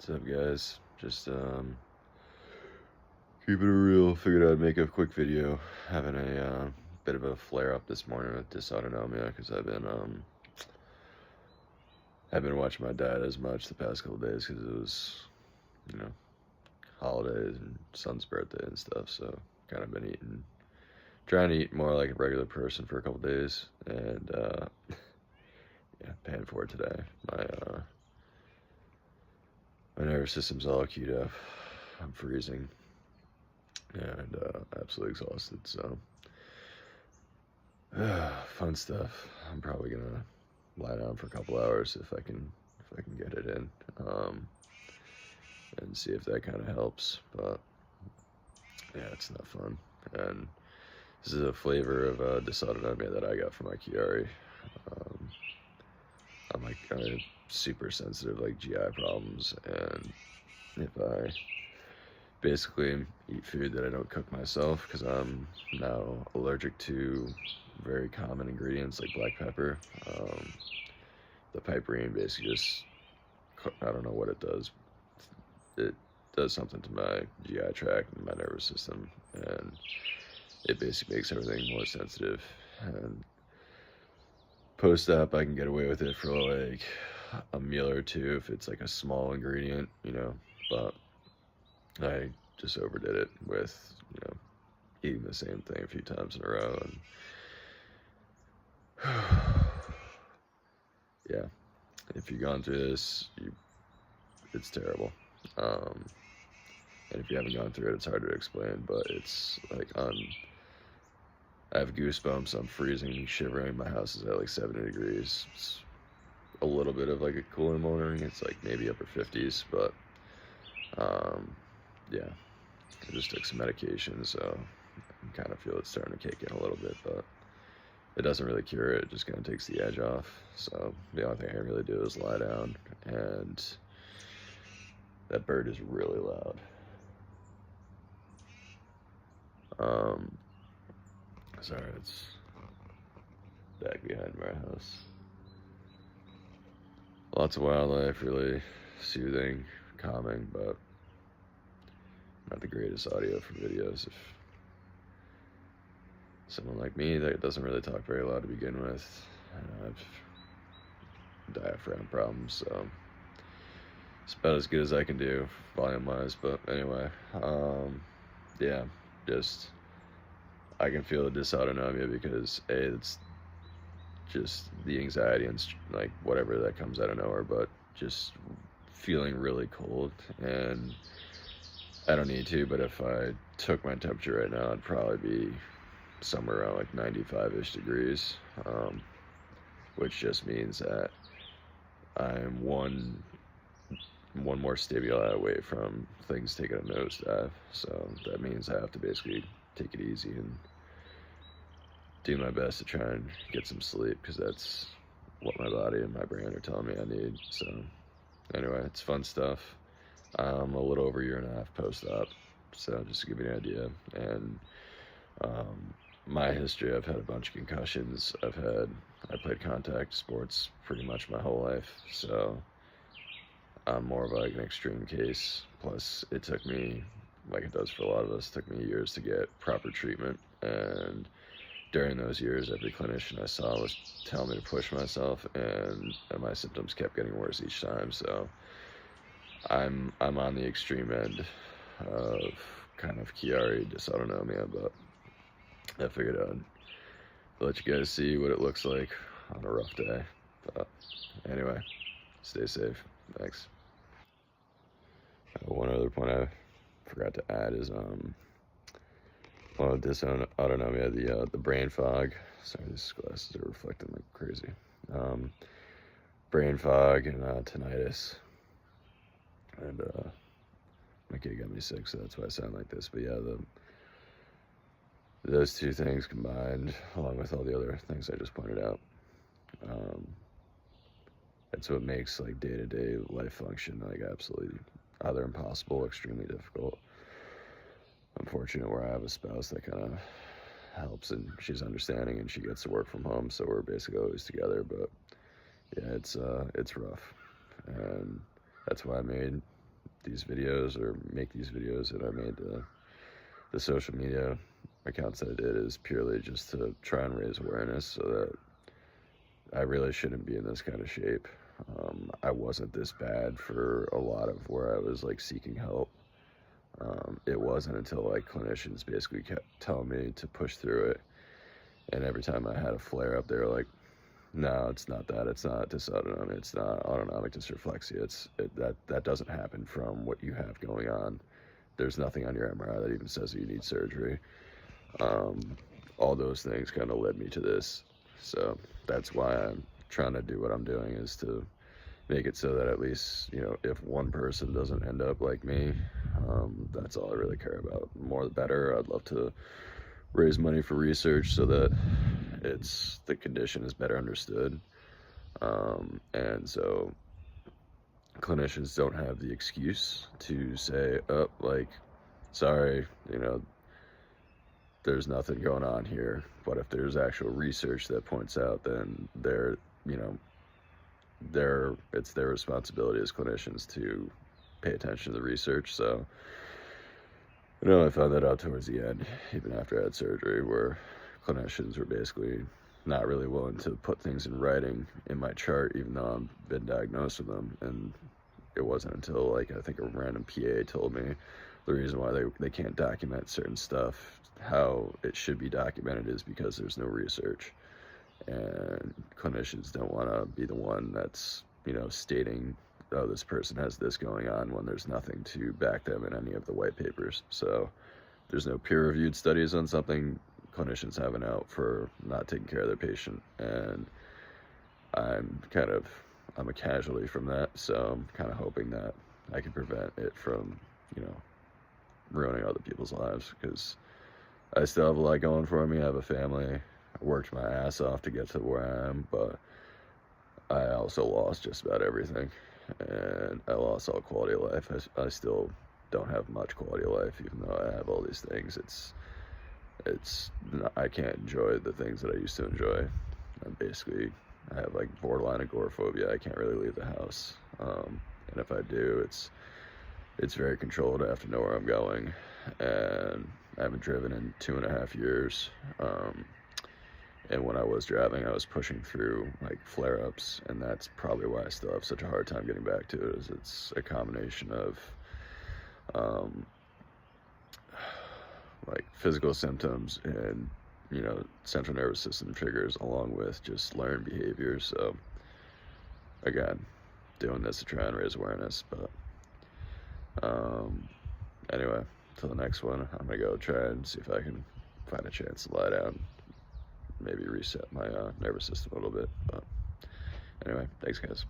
What's up, guys? Just keeping it real. Figured I'd make a quick video. Having a bit of a flare up this morning with dysautonomia because I've been watching my diet as much the past couple days because it was, you know, holidays and son's birthday and stuff. So kind of been trying to eat more like a regular person for a couple days, and yeah, paying for it today. My nervous system's all keyed up. I'm freezing and absolutely exhausted. So fun stuff. I'm probably gonna lie down for a couple hours if I can get it in, and see if that kind of helps. But yeah, it's not fun. And this is a flavor of dysautonomia that I got from my Chiari. Um, I'm super sensitive, like GI problems, and if I basically eat food that I don't cook myself, because I'm now allergic to very common ingredients like black pepper. The piperine basically just, I don't know what it does. It does something to my GI tract and my nervous system, and it basically makes everything more sensitive. And post-op, I can get away with it for like a meal or two if it's like a small ingredient, but I just overdid it with, eating the same thing a few times in a row. And yeah, if you've gone through this, it's terrible. And if you haven't gone through it, it's hard to explain, but it's like I have goosebumps, I'm freezing, shivering, my house is at like 70 degrees. It's a little bit of like a cooler morning, it's like maybe upper 50s, but yeah, I just took some medication, so I kind of feel it's starting to kick in a little bit, but it doesn't really cure it, it just kind of takes the edge off. So the only thing I really do is lie down, and that bird is really loud. Sorry, it's back behind my house. Lots of wildlife, really soothing, calming, but not the greatest audio for videos. If someone like me that doesn't really talk very loud to begin with, I have diaphragm problems, so it's about as good as I can do volume-wise. But anyway, yeah, just I can feel the dysautonomia because it's just the anxiety and like whatever that comes out of nowhere, but just feeling really cold. And I don't need to, but if I took my temperature right now, I'd probably be somewhere around like 95-ish degrees, which just means that I'm one more stimuli away from things taking a nosedive. So that means I have to basically take it easy and do my best to try and get some sleep, because that's what my body and my brain are telling me I need. So anyway, it's fun stuff. I'm a little over a year and a half post-op, so just to give you an idea. And my history, I've had a bunch of concussions. I played contact sports pretty much my whole life, so I'm more of like an extreme case. Plus, it took me, like it does for a lot of us, took me years to get proper treatment. And during those years, every clinician I saw was telling me to push myself, and my symptoms kept getting worse each time. So I'm on the extreme end of kind of Chiari dysautonomia, but I figured I'd let you guys see what it looks like on a rough day. But anyway, stay safe. Thanks. One other point I forgot to add is well, dysautonomia, the brain fog. Sorry, these glasses are reflecting like crazy. Brain fog and tinnitus. And my kid got me sick, so that's why I sound like this. But yeah, those two things combined, along with all the other things I just pointed out, that's what makes like day-to-day life function like absolutely either impossible or extremely difficult. I'm fortunate where I have a spouse that kind of helps, and she's understanding, and she gets to work from home, so we're basically always together. But yeah, it's rough, and that's why I made these videos or make these videos that I made, the social media accounts that I did, is purely just to try and raise awareness so that I really shouldn't be in this kind of shape. I wasn't this bad for a lot of where I was like seeking help. It wasn't until like clinicians basically kept telling me to push through it, and every time I had a flare up, they were like, "No, it's not that. It's not dysautonomic. It's not autonomic dysreflexia. That doesn't happen from what you have going on. There's nothing on your MRI that even says that you need surgery." All those things kind of led me to this. So that's why I'm trying to do what I'm doing, is to make it so that at least, you know, if one person doesn't end up like me, that's all I really care about. The more the better. I'd love to raise money for research so that the condition is better understood. And so clinicians don't have the excuse to say, oh, like, sorry, you know, there's nothing going on here. But if there's actual research that points out, then you know, it's their responsibility as clinicians to pay attention to the research. So, you know, I found that out towards the end, even after I had surgery, where clinicians were basically not really willing to put things in writing in my chart, even though I've been diagnosed with them. And it wasn't until, like, I think a random PA told me the reason why they can't document certain stuff, how it should be documented, is because there's no research. And clinicians don't want to be the one that's, you know, stating, oh, this person has this going on, when there's nothing to back them in any of the white papers. So there's no peer-reviewed studies on something, clinicians have an out for not taking care of their patient. And I'm a casualty from that, so I'm kind of hoping that I can prevent it from, you know, ruining other people's lives, because I still have a lot going for me. I have a family. I worked my ass off to get to where I am, but I also lost just about everything, and I lost all quality of life. I still don't have much quality of life, even though I have all these things. I can't enjoy the things that I used to enjoy. I have like borderline agoraphobia. I can't really leave the house, and if I do, it's very controlled. I have to know where I'm going, and I haven't driven in 2.5 years. And when I was driving, I was pushing through like flare-ups, and that's probably why I still have such a hard time getting back to it. Is it's a combination of like physical symptoms and, you know, central nervous system triggers, along with just learned behaviors. So again, doing this to try and raise awareness. But anyway, till the next one, I'm gonna go try and see if I can find a chance to lie down, maybe reset my nervous system a little bit. But anyway, thanks guys.